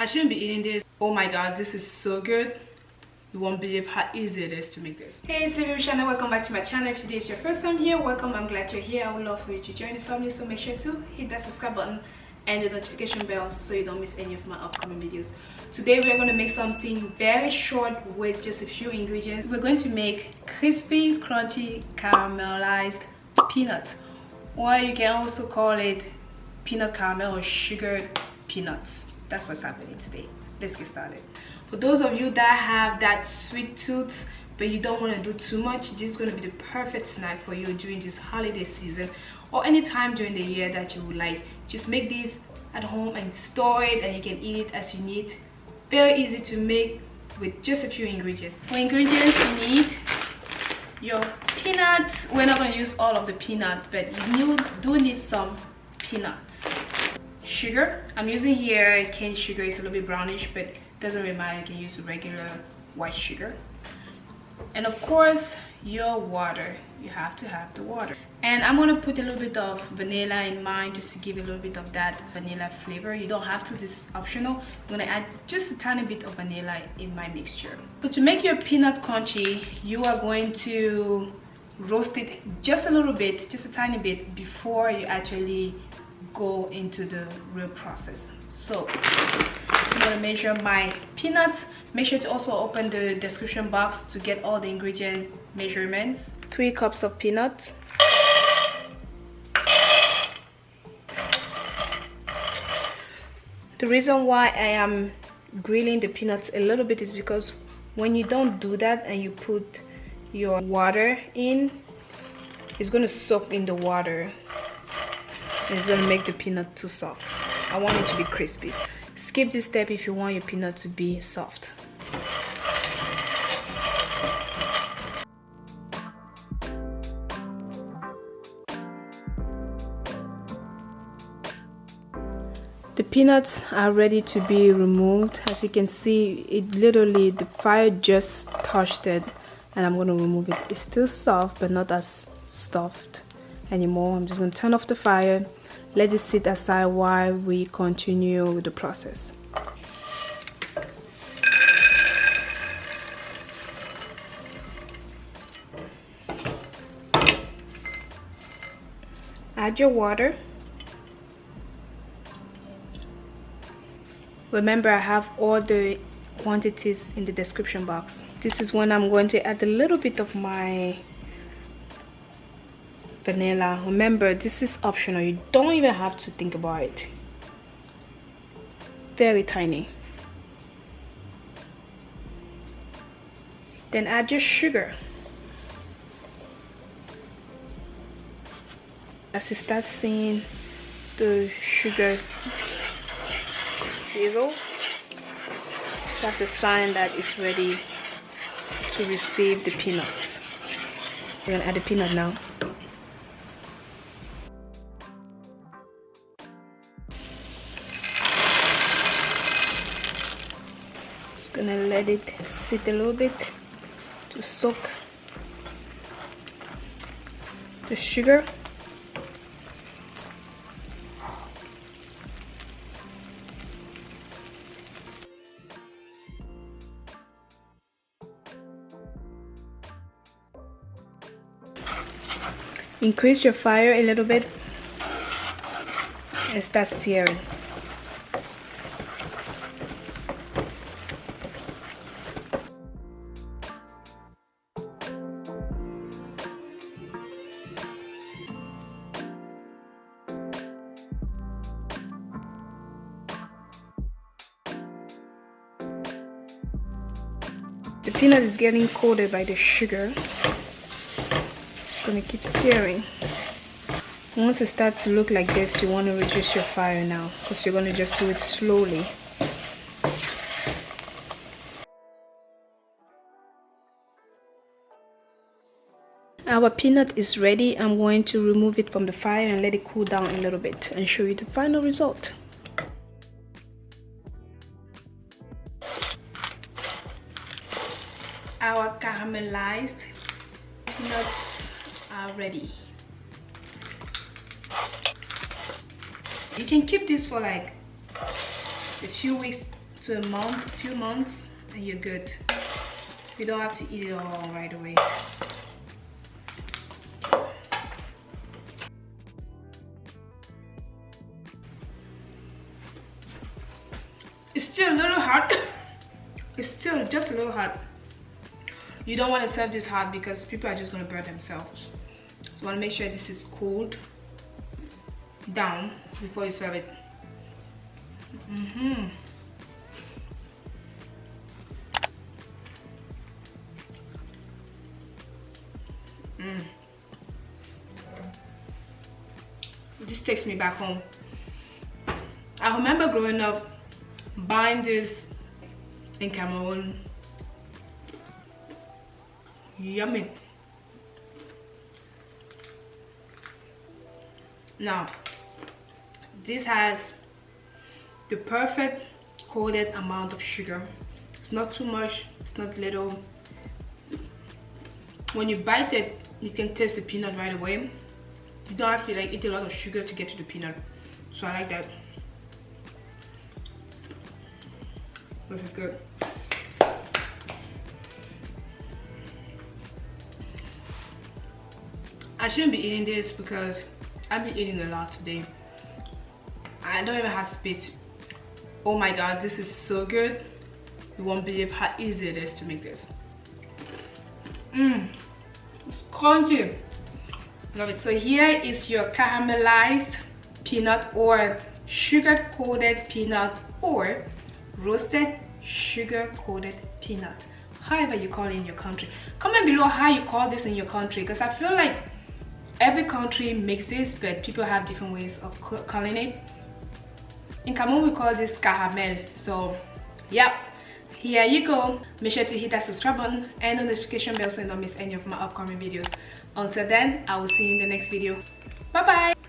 I shouldn't be eating this. Oh my god, this is so good. You won't believe how easy it is to make this. Hey, it's Livy Channel. Welcome back to my channel. If today is your first time here, welcome. I'm glad you're here. I would love for you to join the family, so make sure to hit that subscribe button and the notification bell so you don't miss any of my upcoming videos. Today we're going to make something very short with just a few ingredients. We're going to make crispy, crunchy, caramelized peanuts, or you can also call it peanut caramel or sugared peanuts. That's what's happening today. Let's get started. For those of you that have that sweet tooth but you don't want to do too much, this is going to be the perfect snack for you during this holiday season or any time during the year that you would like. Just make these at home and store it, and you can eat it as you need. Very easy to make with just a few ingredients. For ingredients, you need your peanuts. We're not going to use all of the peanuts, but you do need some peanuts. Sugar, I'm using here cane sugar. It's a little bit brownish, but it doesn't really matter. You can use regular white sugar. And of course, your water. You have to have the water. And I'm gonna put a little bit of vanilla in mine just to give a little bit of that vanilla flavor. You don't have to, this is optional. I'm gonna add just a tiny bit of vanilla in my mixture. So to make your peanut crunchy, you are going to roast it just a little bit, just a tiny bit, before you actually go into the real process. So I'm gonna measure my peanuts. Make sure to also open the description box to get all the ingredient measurements. 3 cups of peanuts, the reason why I am grilling the peanuts a little bit is because when you don't do that and you put your water in, it's going to soak in the water. It's going to make the peanut too soft. I want it to be crispy. Skip this step if you want your peanut to be soft. The peanuts are ready to be removed. As you can see, it literally, the fire just touched it, and I'm going to remove it. It's still soft, but not as soft anymore. I'm just going to turn off the fire, let it sit aside while we continue with the process. Add your water. Remember, I have all the quantities in the description box. This is when I'm going to add a little bit of my vanilla. Remember, this is optional. You don't even have to think about it. Very tiny. Then add your sugar. As you start seeing the sugar sizzle, that's a sign that it's ready to receive the peanuts. We're gonna add the peanut now. Just gonna let it sit a little bit to soak the sugar. Increase your fire a little bit and start stirring. The peanut is getting coated by the sugar. Gonna keep stirring. Once it starts to look like this, you want to reduce your fire now, because you're going to just do it slowly. Our peanut is ready. I'm going to remove it from the fire and let it cool down a little bit and show you the final result. Our caramelized peanuts are ready. You can keep this for like a few weeks to a month, few months, and you're good. You don't have to eat it all right away. It's still a little hot. It's still just a little hot. You don't want to serve this hot because people are just going to burn themselves. So you want to make sure this is cooled down before you serve it. This takes me back home. I remember growing up buying this in Cameroon. Yummy. Now, this has the perfect coated amount of sugar. It's not too much, it's not little. When you bite it, you can taste the peanut right away. You don't have to like eat a lot of sugar to get to the peanut. So I like that. This is good. I shouldn't be eating this because I've been eating a lot today. I don't even have space. Oh my god, this is so good. You won't believe how easy it is to make this. It's crunchy. Love it. So here is your caramelized peanut or sugar coated peanut or roasted sugar coated peanut, however you call it in your country. Comment below how you call this in your country, because I feel like every country makes this, but people have different ways of calling it. In Cameroon we call this caramel. So yeah, here you go. Make sure to hit that subscribe button and the notification bell so you don't miss any of my upcoming videos. Until then, I will see you in the next video. Bye bye.